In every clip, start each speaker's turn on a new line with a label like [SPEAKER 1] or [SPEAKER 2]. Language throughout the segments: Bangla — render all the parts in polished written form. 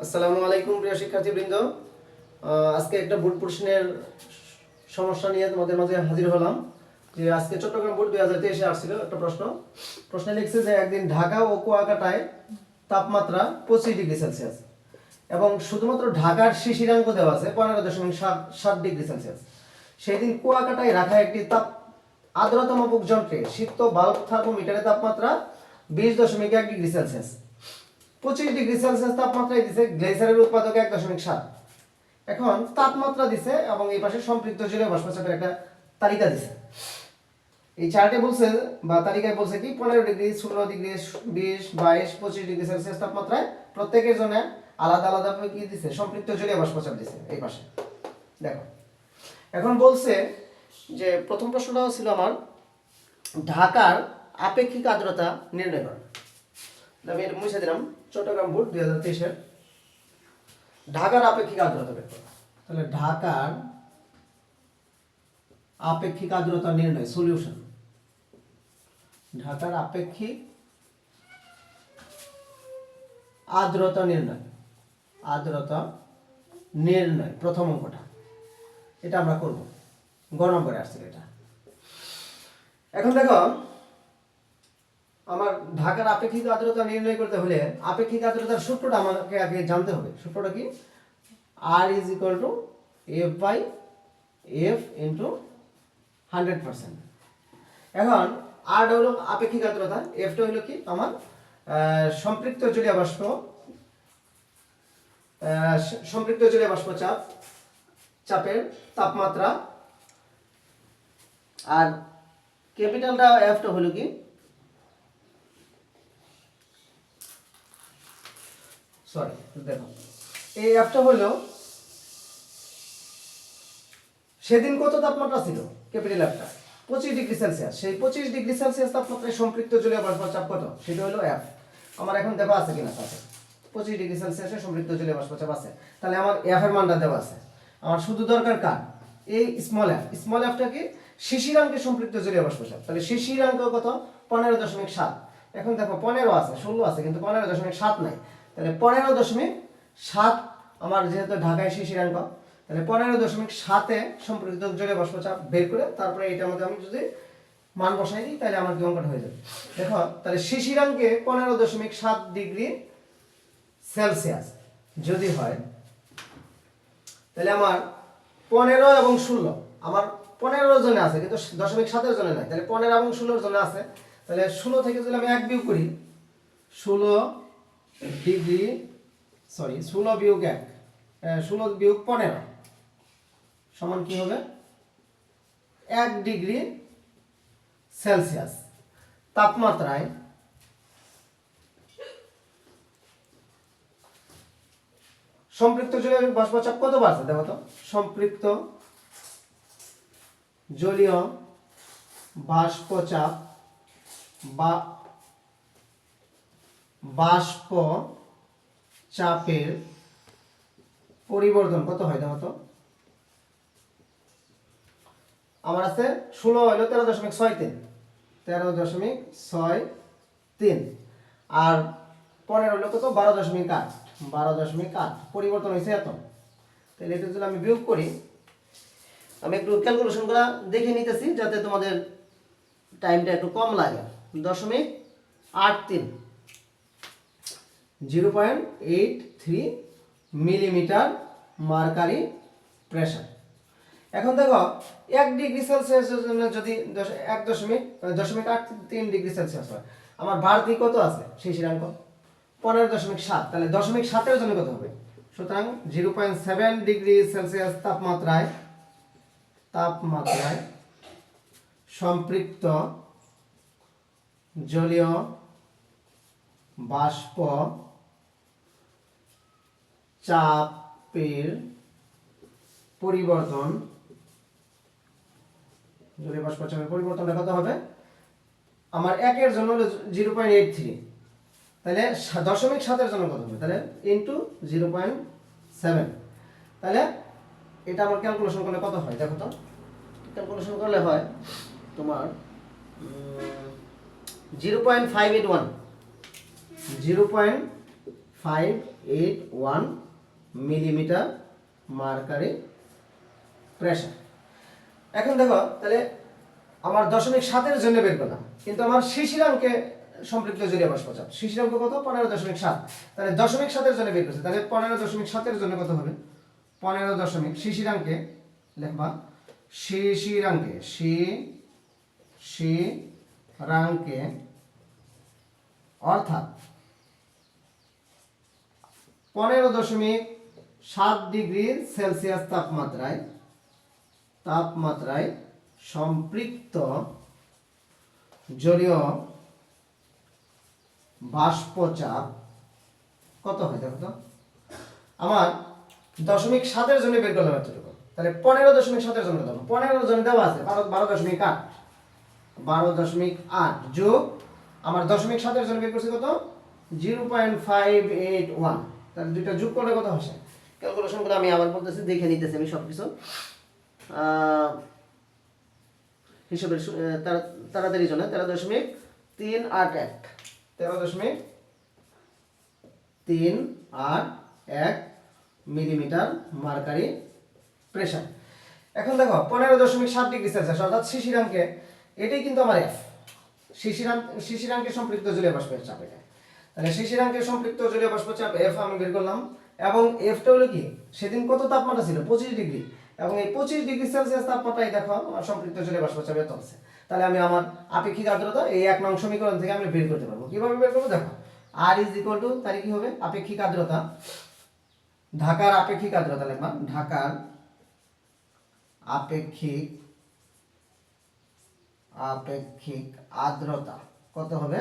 [SPEAKER 1] আসসালামু আলাইকুম প্রিয় শিক্ষার্থীবৃন্দ। আজকে একটা বোর্ড প্রশ্নের সমস্যা নিয়ে তোমাদের মাঝে হাজির হলাম। যে আজকে চট্টগ্রাম বোর্ড 2023-এ আসছিল একটা প্রশ্নে লিখছে যে একদিন ঢাকা ও কুয়াকাটায় তাপমাত্রা 25°C এবং শুধুমাত্র ঢাকার শিশিরাঙ্ক দেওয়া আছে 15.7 ডিগ্রি সেলসিয়াস। সেই দিন কুয়াকাটায় রাখা একটি আর্দ্রতা মাপক যন্ত্রে শীত বাল্ব থার্মোমিটারের তাপমাত্রা 20.1°C, 25°C তাপমাত্রায় দিছে গ্লেসারের উৎপাদক 1.7। এখন তাপমাত্রা দিছে এবং এই পাশে সম্পৃক্ত জলীয় বাষ্পচাপের একটা তালিকা দিছে। এই চার্টে বলছে বা তালিকায় বলছে কি 15°, 16°, 20, 22, 25°C তাপমাত্রায় প্রত্যেকের জন্য আলাদা আলাদা ভাবে কি দিছে সম্পৃক্ত জলীয় বাষ্পচাপ দিছে এই পাশে দেখো। এখন বলছে যে প্রথম প্রশ্নটা ছিল আমার ঢাকার আপেক্ষিক আর্দ্রতা নির্ণয় করা। আমি এটা মুছে দিলাম। চট্টগ্রাম বোর্ড 2023-এর ঢাকার আপেক্ষিক আর্দ্রতা বের করা। তাহলে ঢাকার আপেক্ষিক আর্দ্রতা নির্ণয় সলিউশন। ঢাকার আপেক্ষিক আর্দ্রতা নির্ণয় প্রথম অঙ্কটা এটা আমরা করব। গ নম্বরে আসছে এটা। এখন দেখো আমার ঢাকার আপেক্ষিক আর্দ্রতা নির্ণয় করতে হলে আপেক্ষিক আর্দ্রতার সূত্রটা আমাকে আগে জানতে হবে। সূত্রটা কি? R = F/F × 100%। এখন R হলো আপেক্ষিক আর্দ্রতা, F টা হলো কি আমার সম্পৃক্ত জলীয় বাষ্প চাপের তাপমাত্রা, আর ক্যাপিটালটা F টা হলো কি দেখো এই অ্যাপটা হলো সেদিন কত তাপমাত্রা ছিল ক্যাপিটাল অ্যাপটা 25°C। সেই 25°C তাপমাত্রায় সম্পৃক্ত জলীয় বাষ্প চাপ কত সেটা হলো অ্যাপ। আমার এখন দেওয়া আছে কিনা সাথে 25°C সম্পৃক্ত জলীয় বাষ্প চাপ আছে। তাহলে আমার এফ এর মানটা দেওয়া আছে। আমার শুধু দরকার কার এই স্মল অ্যাপটা কি শিশিরাঙ্কে সম্পৃক্ত জলীয় বাষ্প চাপ। তাহলে শিশিরাঙ্ক কত 15.7। এখন দেখো 15 আছে 16 আছে কিন্তু 15.7 নাই। তাহলে 15.7 আমার যেহেতু ঢাকায় শিশিরাঙ্ক, তাহলে 15.7-এ সম্পৃক্ত জলীয় বাষ্প চাপ বের করে তারপরে এটার মধ্যে আমি যদি মান বসাই দিই তাহলে আমার কি অঙ্কটা হয়ে যাবে। দেখো তাহলে শিশিরাঙ্কে 15.7°C যদি হয় তাহলে আমার 15 এবং 16 আমার 15 জনে আছে কিন্তু 0.7-এর জন্য নাই। তাহলে 15 এবং 16-এর জন্য আছে। তাহলে 16 থেকে যদি আমি 1 বিয়োগ করি 16 বিয়োগ 1 16 বিয়োগ 15 সমান কি হবে 1°C তাপমাত্রায় সম্পৃক্ত জলীয় বাষ্পচাপ কত বাড়ছে দেখো তো। সম্পৃক্ত জলীয় বাষ্পচাপ বা বাষ্প চাপের পরিবর্তন কত হয় দেখো তো। আমার আছে 16 হলো 13.63 আর 15 হলো কত 12.8 পরিবর্তন হয়েছে এত। তাহলে এটা যদি আমি বিয়োগ করি, আমি একটু ক্যালকুলেশন করা দেখে নিতেছি যাতে তোমাদের টাইমটা একটু কম লাগে। 0.83 0.83 মিলিমিটার মার্কারি প্রেসার। এখন দেখো 1°C-এর জন্য যদি 0.83°C হয়, আমার বাড়তি কত আছে শিশিরাঙ্ক 15.7। তাহলে 0.7-এর জন্য কত হবে? সুতরাং 0.7°C তাপমাত্রায় সম্পৃক্ত জলীয় বাষ্প চাপের পরিবর্তন জলীয় বাষ্প চাপের পরিবর্তনটা কত হবে আমার 1-এর জন্য হলো 0.83। তাহলে 0.7-এর জন্য কত হবে তাহলে ইনটু 0.7। তাহলে এটা আমার ক্যালকুলেশন করলে কত হয় দেখো তো। ক্যালকুলেশন করলে হয় তোমার 0.581 0.581 মিলিমিটার মার্কারি প্রেসার। এখন দেখো তাহলে আমার 0.7 জন্য বের করলাম, কিন্তু আমার শিশিরাঙ্কে সম্পৃক্ত জলীয় বাষ্প চাপ শিশিরাঙ্ক কত 15.7, তাহলে 0.7 জন্য বের করছে, তাহলে 15.7 জন্য কত হবে 15 শিশিরাঙ্কে লিখবা শিশিরাঙ্কে অর্থাৎ 15.7 ডিগ্রি সেলসিয়াস তাপমাত্রায় সম্পৃক্ত জলীয় বাষ্পচাপ কত হয় দেখো তো। আমার 0.7 জন্য বের করলাম এতটুকু, তাহলে 15.7 জন্য দেবো, 15 জন দেওয়া আছে 12.8 যোগ আমার 0.7 জন্য বের করছি কত 0.581, তাহলে দুইটা যোগ করলে কত আসে ক্যালকুলেশন করে আমি আবার বলতেছি, দেখে নিতেছি আমি সবকিছু হিসাবের তাড়াতাড়ি জন্য 13.381 মিলিমিটার মার্কারি প্রেসার। এখন দেখো 15.7 ডিগ্রি সেলসিয়াস অর্থাৎ শিশিরাঙ্কে, এটাই কিন্তু আমার এফ, শিশিরাঙ্কে সম্পৃক্ত জলীয় বাষ্পের চাপ এটা। তাহলে শিশিরাঙ্কে সম্পৃক্ত জলীয় বাষ্প চাপ এফ আমি বের করলাম, এবং এফটা হলো কি সেদিন কত তাপমাত্রা ছিল 25 ডিগ্রি, এবং এই 25 ডিগ্রি সেলসিয়াস তাপমাত্রায় দেখো আমার সম্পৃক্ত জলীয় বাষ্প চাপ এত আছে। তাহলে আমি আমার আপেক্ষিক আর্দ্রতা এই 1 নং সমীকরণ থেকে আমি বের করতে পারবো। কিভাবে বের করবো দেখো, আর ইজ ইকুয়াল টু তাহলে কি হবে আপেক্ষিক আর্দ্রতা, ঢাকার আপেক্ষিক আর্দ্রতা লিখবা, ঢাকার আপেক্ষিক আর্দ্রতা কত হবে,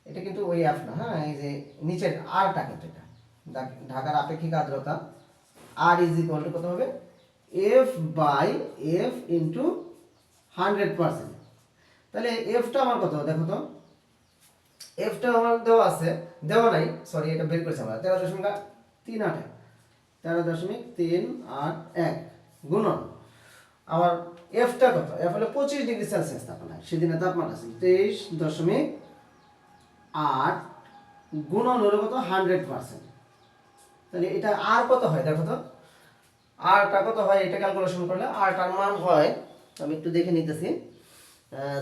[SPEAKER 1] এটা কিন্তু ওই এফ না, হ্যাঁ এই যে নিচের আরটা কিন্তু এটা ঢাকার আপেক্ষিক আর্দ্রতা আর ইজ ইকুয়াল টু কত হবে এফ বাই এফ ইন্টু 100%। তাহলে এফটা আমার কত দেখো তো, এফটা আমার দেওয়া আছে, দেওয়া নাই সরি এটা বের করেছি আমরা 13.381 গুণন আমার এফটা কত, এফ হলো 25 ডিগ্রি সেলসিয়াস তাপমাত্রা, সেদিনের তাপমাত্রা ছিল 23.8 গুণন হলো কত 100%। তাহলে এটা আর কত হয় দেখো তো, আরটা কত হয় এটা ক্যালকুলেশন করলে আরটার মান হয়, আমি একটু দেখে নিতেছি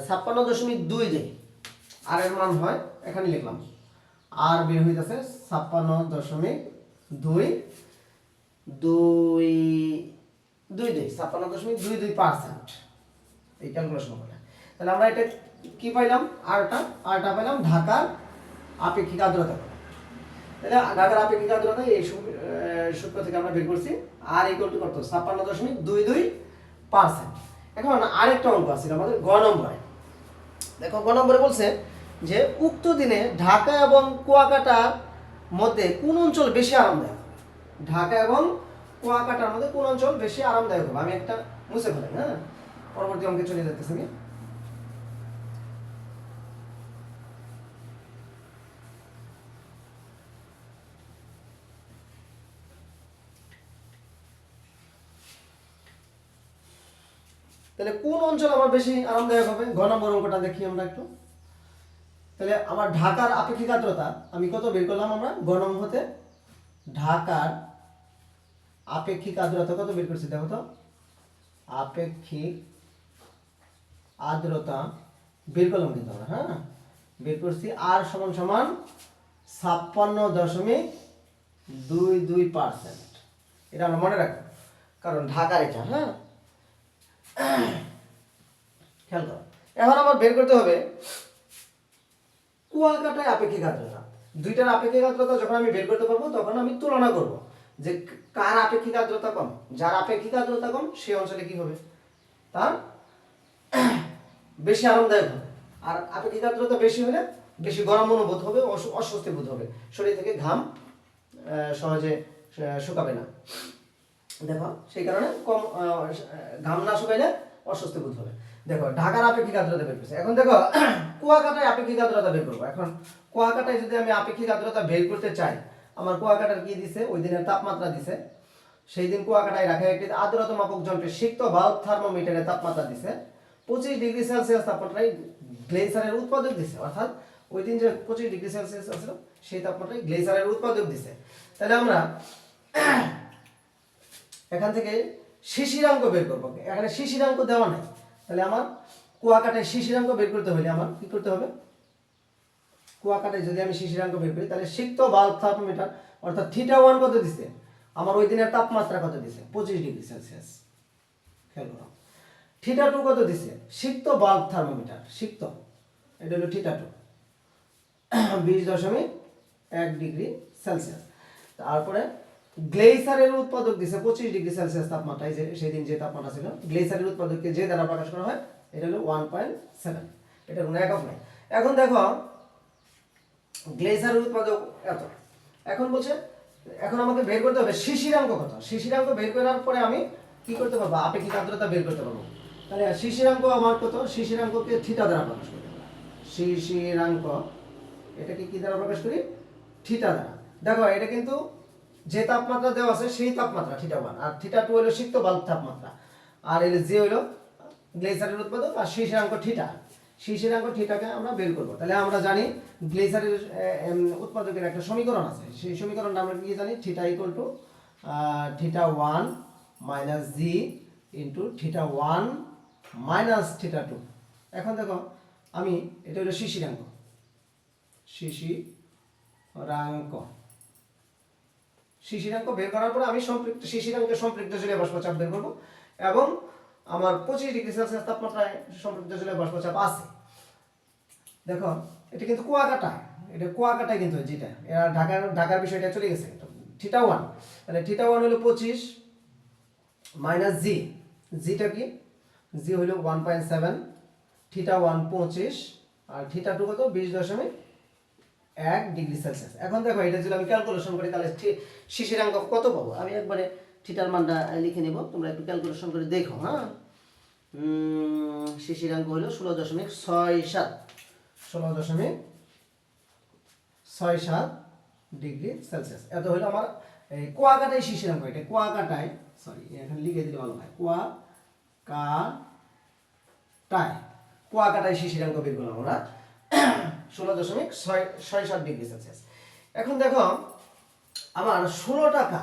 [SPEAKER 1] 56.2 আর এর মান হয় এখানে লিখলাম, আর বের হইতেছে 56.22 এই ক্যালকুলেশন করলে। তাহলে আমরা এটা কি পাইলাম, আরটা পাইলাম ঢাকার আপেক্ষিক আর্দ্রতা। তাহলে ঢাকার আপেক্ষিক আর্দ্রতা এই সূত্র থেকে আমরা বের করছি আর ইকুয়াল টু কত 56.22%। এখন আরেকটা অঙ্ক আছে আমাদের গ নম্বরে, দেখো গ নম্বরে বলছে যে উক্ত দিনে ঢাকা এবং কুয়াকাটার মধ্যে কোন অঞ্চল বেশি আরামদায়ক হবে, ঢাকা এবং কুয়াকাটার মধ্যে কোন অঞ্চল বেশি আরামদায়ক হবে। আমি একটা মুছে ফেলাই, হ্যাঁ পরবর্তী অঙ্কে চলে যেতেছি আমি। তাহলে কোন অঞ্চল আমার বেশি আরামদায়ক হবে, ঘ নম্বর অঙ্কটা দেখি আমরা একটু। তাহলে আমার ঢাকার আপেক্ষিক আর্দ্রতা আমি কত বের করলাম, আমরা গ নম্বর হতে ঢাকার আপেক্ষিক আর্দ্রতা কত বের করছি দেখো তো, আপেক্ষিক আর্দ্রতা বের করলাম কিন্তু আমরা, হ্যাঁ বের করছি আর সমান সমান 56.22%। এটা আমরা মনে রাখবো কারণ ঢাকার এটা, হ্যাঁ খেয়াল করো। এখন আমার বের করতে হবে কুয়াকাটায় আপেক্ষিক আর্দ্রতা, দুইটার আপেক্ষিক আর্দ্রতা যখন আমি বের করতে পারবো তখন আমি তুলনা করব যে কার আপেক্ষিক আর্দ্রতা কম, যার আপেক্ষিক আর্দ্রতা কম সেই অঞ্চলে কি হবে তার বেশি আরামদায়ক হবে, আর আপেক্ষিক আর্দ্রতা বেশি হলে বেশি গরম অনুভূত হবে, অস্বস্তি বোধ হবে, শরীর থেকে ঘাম সহজে শুকাবে না, দেখো সেই কারণে কম ঘাম না শুকাইলে অস্বস্তি বোধ হবে। দেখো ঢাকার আপেক্ষিক আর্দ্রতা বের করছে, এখন দেখো কুয়াকাটায় আপেক্ষিক আর্দ্রতা বের করবো। এখন কুয়াকাটায় যদি আমি আপেক্ষিক আর্দ্রতা বের করতে চাই, আমার কুয়াকাটার কি দিছে ওই দিনের তাপমাত্রা দিছে, সেই দিন কুয়াকাটায় রাখা একটি আর্দ্রতা মাপক যন্ত্রে সিক্ত বাল্ব থার্মোমিটারের তাপমাত্রা দিছে 25 ডিগ্রি সেলসিয়াস তাপমাত্রায় গ্লেসারের উৎপাদক দিছে, অর্থাৎ ওই দিন যে 25 ডিগ্রি সেলসিয়াস আছিল সেই তাপমাত্রায় গ্লেসারের উৎপাদক দিছে। তাহলে আমরা এখান থেকে শিশিরাঙ্ক বের করব। এখানে শিশিরাঙ্ক দেওয়া নাই, তাহলে আমার কুয়াকাটায় শিশিরাঙ্ক বের করতে হলে আমার কি করতে হবে? কুয়াকাটায় যদি আমি শিশিরাঙ্ক বের করি তাহলে সিক্ত বাল্ব থার্মোমিটার অর্থাৎ θ1 কত দিছে, আমার ওই দিনের তাপমাত্রা কত দিছে 25 ডিগ্রি সেলসিয়াস। খেয়াল করো θ2 কত দিছে, সিক্ত বাল্ব থার্মোমিটার সিক্ত, এটা হলো θ2 20.1 ডিগ্রি সেলসিয়াস। তারপরে গ্লেসারের উৎপাদক দিছে 25 ডিগ্রি সেলসিয়াস তাপমাত্রায়, যে সেই দিন যে তাপমাত্রা ছিল গ্লেসারের উৎপাদককে যে দ্বারা প্রকাশ করা হয় এটা হলো 1.7, এটা কোনো একক নাই। এখন দেখো গ্লেসারের উৎপাদক এত, এখন বলছে এখন আমাকে বের করতে হবে শিশিরাঙ্ক কত। শিশিরাঙ্ক বের করার পরে আমি কি করতে পারবো, আপেক্ষিক আর্দ্রতা বের করতে পারবো। তাহলে শিশিরাঙ্ক আমার কত, শিশিরাঙ্ককে থিটা দ্বারা প্রকাশ করি। শিশিরাঙ্ক এটাকে কি দ্বারা প্রকাশ করি, থিটা দ্বারা। দেখো এটা কিন্তু যে তাপমাত্রা দেওয়া আছে সেই তাপমাত্রা θ1, আর θ2 হলো সিক্ত বাল্ব তাপমাত্রা, আর এর যে হলো গ্লেসারের উৎপাদক, আর শিশিরাঙ্ক থিটা। শিশিরাঙ্ক থিটাকে আমরা বের করব। তাহলে আমরা জানি গ্লেসারের উৎপাদকের একটা সমীকরণ আছে, সেই সমীকরণটা আমরা কি জানি, theta equal to θ1 minus G into θ1 minus θ2। এখন দেখো আমি এটা হলো শিশিরাঙ্ক, শিশিরাঙ্ক শিশিরাঙ্ক বের করার পরে আমি শিশিরাঙ্কের সম্পৃক্ত জলীয় বাষ্প চাপ বের করব, এবং আমার 25 ডিগ্রি সেলসিয়াস তাপমাত্রায় সম্পৃক্ত জলীয় বাষ্প চাপ আছে। দেখো এটা কিন্তু কুয়াকাটা, এটা কুয়াকাটায় কিন্তু যেটা এরা ঢাকার বিষয়টা চলে গেছে θ1, তাহলে θ1 হলো 25 মাইনাস জি, জিটা কি, জি হলো 1.7, θ1 25 আর θ2 কত 20.1 ডিগ্রি সেলসিয়াস। এখন দেখো এটা যদি আমি ক্যালকুলেশন করি তাহলে শিশিরাঙ্ক কত পাবো, আমি একবারে থিটার মানটা লিখে নেব, তোমরা একটু ক্যালকুলেশন করে দেখো। হ্যাঁ, শিশিরাঙ্ক হলো 16.67, 16.67 ডিগ্রি সেলসিয়াস। এত হলো আমার এই কুয়াকাটায় শিশিরাঙ্ক, এটা কুয়াকাটায়, সরি এখানে লিখে দিলে ভালো হয়, কুয়াকাটায় শিশিরাঙ্ক বের করলাম আমরা 16.67 ডিগ্রি সেলসিয়াস। এখন দেখো আমার 16টা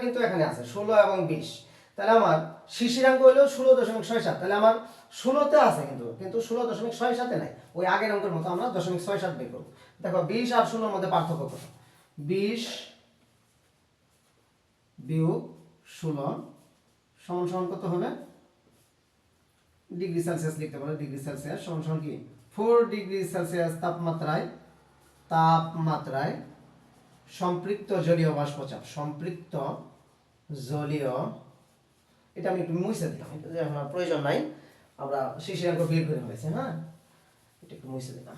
[SPEAKER 1] কিন্তু এখানে আছে, 16 এবং 20, তাহলে আমার শিশিরাঙ্ক হলো 16.67, তাহলে আমার 16তে আছে কিন্তু 16.67 নাই, ওই আগের অঙ্কের মতো আমরা 0.67 বের করব। দেখো 20 আর 16 এর মধ্যে পার্থক্য কত, 20 বিয়োগ 16 সমান সমান কত হবে, ডিগ্রি সেলসিয়াস লিখতে পারো, ডিগ্রি সেলসিয়াস সমান সমান কি 4 ডিগ্রি সেলসিয়াস তাপমাত্রায় সম্পৃক্ত জলীয় বাষ্পচাপ, সম্পৃক্ত জলীয়, এটা আমি একটু মুছে দিলাম, এটা এখন আর প্রয়োজন নাই, আমরা শিশিরাঙ্ক বের করে হয়েছে। হ্যাঁ, এটা একটু মুছে দিলাম।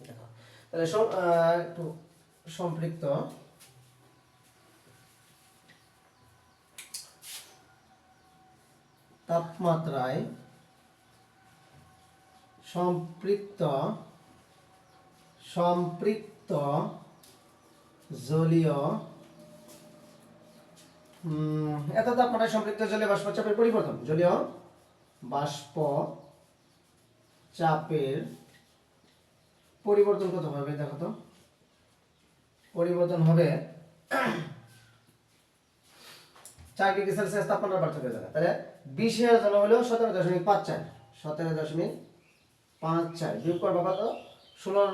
[SPEAKER 1] দেখো তাহলে একটু সম্পৃক্ত তাপমাত্রায় সম্পৃক্ত জলীয় এত তাপমাত্রায় সম্পৃক্ত জলীয় বাষ্প চাপের পরিবর্তন, জলীয় বাষ্প চাপের পরিবর্তন কত হবে, দেখো তো পরিবর্তন হবে 4 ডিগ্রি সেলসিয়াস তাপমাত্রা পার্থক্য হয়ে যাবে। তাহলে 20 এর জন্য হলো 17.54 বিয়োগ করবো কত, 16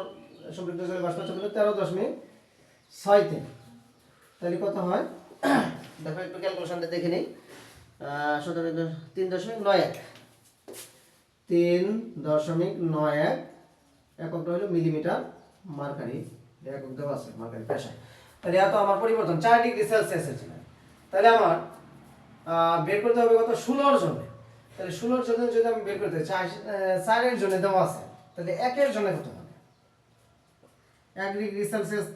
[SPEAKER 1] সম্পৃক্ত জলীয় বাষ্প চাপ হলো 13.63, তাহলে কত হয় দেখো একটু ক্যালকুলেশনটা দেখে নেই, 3.91 এককটা হলো মিলিমিটার মার্কারি, একক দেওয়া আছে মার্কারি প্রেসার। তাহলে এত আমার পরিবর্তন 4 ডিগ্রি সেলসিয়াসের ছিল, তাহলে আমার বের করতে হবে কত, 16 জনে। তাহলে 16 জনে যদি আমি বের করতে চাই, 4 এর জন্য দেওয়া আছে, তাহলে 1 এর জন্য কত হবে, 1 ডিগ্রি সেলসিয়াস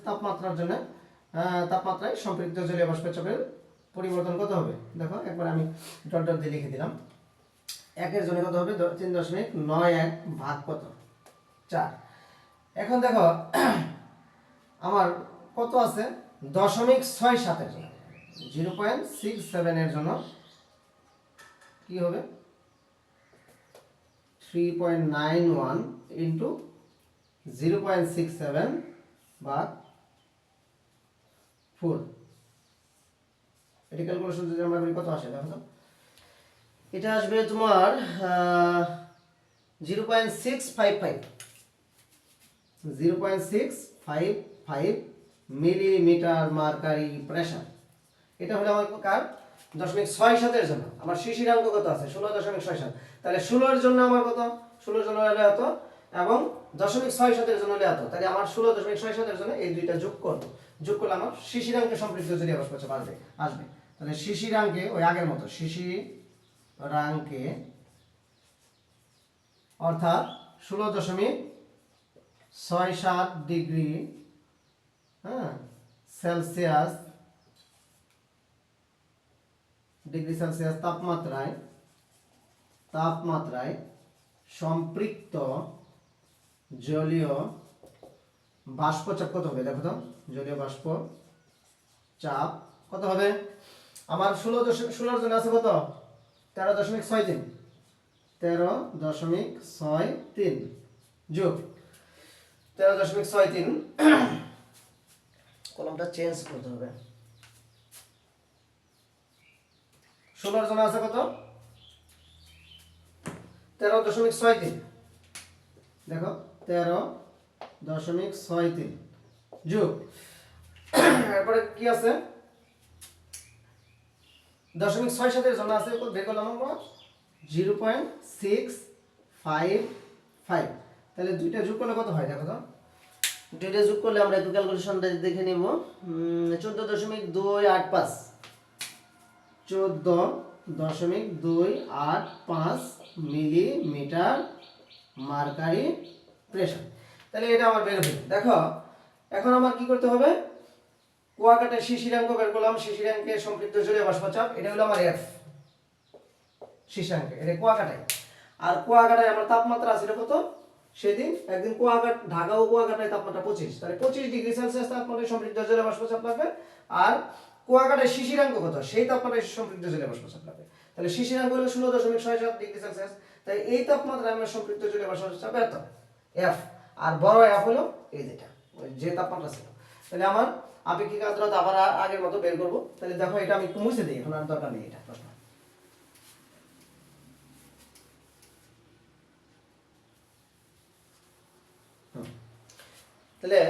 [SPEAKER 1] তাপমাত্রায় সম্পৃক্ত জলীয় বাষ্প চাপের পরিবর্তন কত হবে, দেখো একবার আমি ডট ডট দিয়ে লিখে দিলাম। 1 এর জন্য কত হবে, 3.91 ভাগ কত 4। এখন দেখো আমার কত আছে, 0.67 এর জন্য, 0.67 এর জন্য কি হবে 3.91 ইন্টু 0.67 ভাগ 4, এটা ক্যালকুলেশন যদি আমরা করি কত আসে দেখো তো। এটা আসবে তোমার 0.655 0.655 মিলিমিটার মার্কারি প্রেসার। এটা হলো আমার কার 0.67 এর জন্য। আমার শিশিরাঙ্ক কত আছে 16.67, তাহলে 16 এর জন্য আমার কত 16 এর জন্য হলে এত এবং 0.67 এর জন্য হলে এত, তাহলে আমার 16.67 এর জন্য এই দুইটা যোগ করলে আমার শিশিরাঙ্কে সম্পৃক্ত জলীয় বাষ্প আসবে। তাহলে শিশিরাঙ্কে ওই আগের মতো শিশিরাঙ্কে অর্থাৎ 16.67 ডিগ্রি সেলসিয়াস তাপমাত্রায় সম্পৃক্ত জলীয় বাষ্প চাপ কত হবে দেখো তো। জলীয় বাষ্প চাপ কত হবে আমার 16 জন্য আছে কত 13.63 যোগ 13.63 কলমটা চেঞ্জ করতে হবে। 16 জন আছে কত 13.63 দেখো 13.63 যোগ এরপরে কি আছে 0.67 এর জন্য আছে কত বের করলাম আমরা 0.655, তাহলে দুইটা যোগ করলে কত হয় দেখো তো। দুইটা যোগ করলে আমরা একটু ক্যালকুলেশনটা দেখে নিব। 14.285 14.285 মিলিমিটার মার্কারি প্রেসার, তাহলে এটা আমার বের হলো। দেখো এখন আমার কি করতে হবে কুয়াকাটার শিশিরাঙ্ক বের করলাম, শিশিরাঙ্কে সম্পৃক্ত জলীয় বাষ্প চাপ, এটা হলো আমার এফ শিশিরাঙ্কে, এটা কুয়াকাটায়। আর কুয়াকাটায় আমার তাপমাত্রা ছিল কত সেদিন একদিন ঢাকা ও কুয়াকাটায় তাপমাত্রা 25, তাহলে 25 ডিগ্রি সেলসিয়াস তাপমাত্রায় সম্পৃক্ত জলীয় বাষ্প চাপ লাগবে। আর কুয়াকাটায় শিশিরাঙ্ক কত সেই তাপমাত্রায় সম্পৃক্ত জলীয় বাষ্প চাপ লাগবে, তাহলে শিশিরাঙ্ক হলো 16.67 ডিগ্রি সেলসিয়াস, তাই এই তাপমাত্রায় আমরা সম্পৃক্ত জলীয় বাষ্প চাপ এত এফ, আর বড় এফ হলো এই যেটা যে তাপমাত্রা ছিল। তাহলে আমার আপেক্ষিক আর্দ্রতা আবার আগের মতো বের করব। তাহলে দেখো এটা আমি একটু মুছে দিই, এখন আর দরকার নেই এটা প্রশ্ন। তাহলে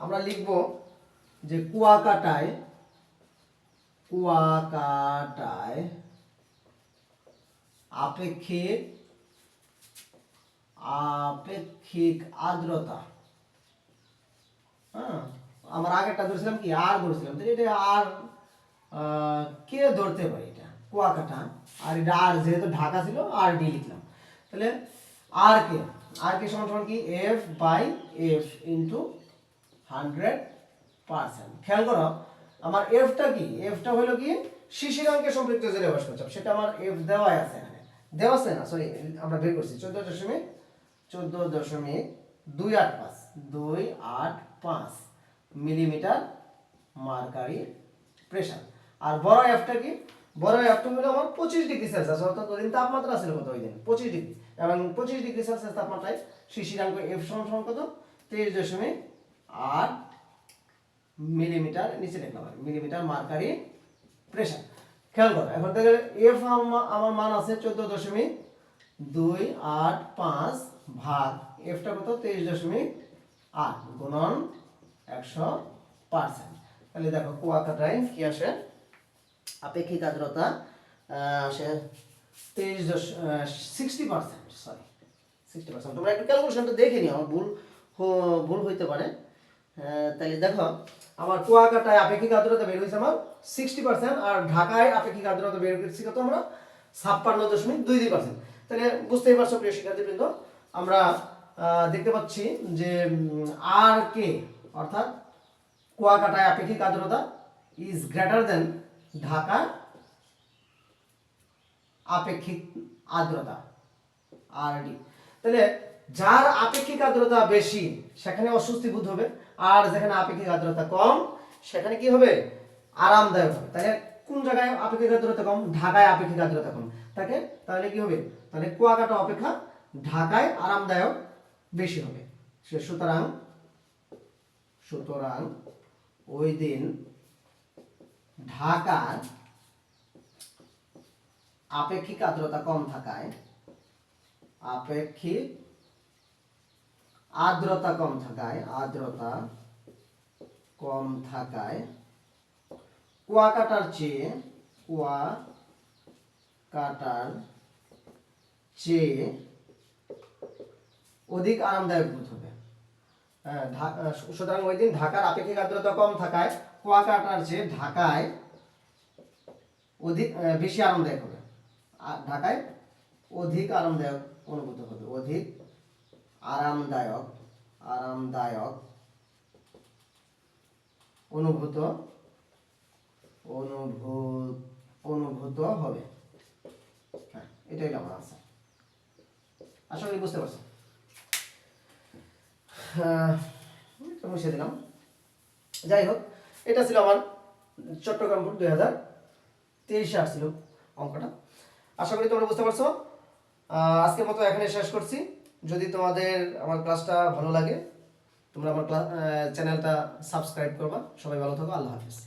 [SPEAKER 1] আমরা লিখব যে কুয়াকাটায় আপেক্ষিক আর্দ্রতা, আমার আগেরটা ধরেছিলাম কি আর ধরেছিলাম, তাহলে এটা আর কে ধরতে পারি এটা কুয়াকাটা, আর এটা আর যেহেতু ঢাকা ছিল আর ডি লিখলাম। তাহলে আর কে সমান কি এফ বাই এফ ইন্টু 100%। খেয়াল করো আমার এফটা কি, এফটা হলো কি শিশিরাঙ্কে সম্পৃক্ত জলীয় বাষ্প চাপ, সেটা আমার এফ দেওয়া আছে এখানে, দেওয়া আছে না সরি আমরা বের করছি 14.285 মিলিমিটার মার্কারি প্রেসার। আর বড় এফটা কি, বড় এফটা হলো আমার 25 ডিগ্রি সেলসিয়াস, অর্থাৎ ওই দিন তাপমাত্রা ছিল কত ওই দিন 25 ডিগ্রি, এবং 25 ডিগ্রি সেলসিয়াস তাপমাত্রায় শিশিরাঙ্ক এফ সমান কত 23.8 মিলিমিটার, নিচে লিখলাম মিলিমিটার মার্কারি প্রেসার। খেয়াল করো এখন থেকে এফ আমার মান আছে 14.285 ভাগ এফটা কত 23.8 গুণন 100%। তাহলে দেখো কুয়াকাটায় কি আসে আপেক্ষিক আর্দ্রতা আসে 60%, সরি 60%। তোমরা একটু ক্যালকুলেশনটা দেখে নিও, আমার ভুল হইতে পারে। তাহলে দেখো আমার কুয়াকাটায় আপেক্ষিক আর্দ্রতা বের হয়েছে আমার 60%, আর ঢাকায় আপেক্ষিক আর্দ্রতা বের করেছি কত আমরা 56.22%। তাহলে বুঝতেই পারছো প্রিয় শিক্ষার্থীবৃন্দ, আমরা দেখতে পাচ্ছি যে আর কে অর্থাৎ কুয়াকাটায় আপেক্ষিক আর্দ্রতা ইজ গ্রেটার দেন ঢাকা আপেক্ষিক আর্দ্রতা আর ডি। তাহলে যার আপেক্ষিক আর্দ্রতা বেশি সেখানে অস্বস্তি বোধ হবে, আর যেখানে আপেক্ষিক আর্দ্রতা কম সেখানে কি হবে আরামদায়ক হবে। তাহলে কোন জায়গায় আপেক্ষিক আর্দ্রতা কম, ঢাকায় আপেক্ষিক আর্দ্রতা কম থাকে, তাহলে কি হবে তাহলে কুয়াকাটা অপেক্ষা ঢাকায় আরামদায়ক বেশি হবে। সুতরাং ওই দিন ঢাকার আপেক্ষিক আর্দ্রতা কম থাকায় আর্দ্রতা কম থাকায় কুয়াকাটার চেয়ে অধিক আরামদায়ক বোধ হবে। সুতরাং ওই দিন ঢাকার আপেক্ষিক আর্দ্রতা কম থাকায় কুয়াকাটার চেয়ে ঢাকায় অধিক বেশি আরামদায়ক হবে। ঢাকায় অধিক আরামদায়ক অনুভূত হবে। অধিক আরামদায়ক অনুভূত হবে। হ্যাঁ, এটাই আমার আনসার। আশা করি বুঝতে পারছো। মুছে দিলাম। যাই হোক, এটা ছিল আমার চট্টগ্রাম বোর্ড 2023 আসছিল অঙ্কটা। আশা করি তোমরা বুঝতে পারছো। আজকের মতো এখানে শেষ করছি। যদি তোমাদের আমার ক্লাসটা ভালো লাগে তোমরা আমার চ্যানেলটা সাবস্ক্রাইব করবা। সবাই ভালো থাকো। আল্লাহ হাফিজ।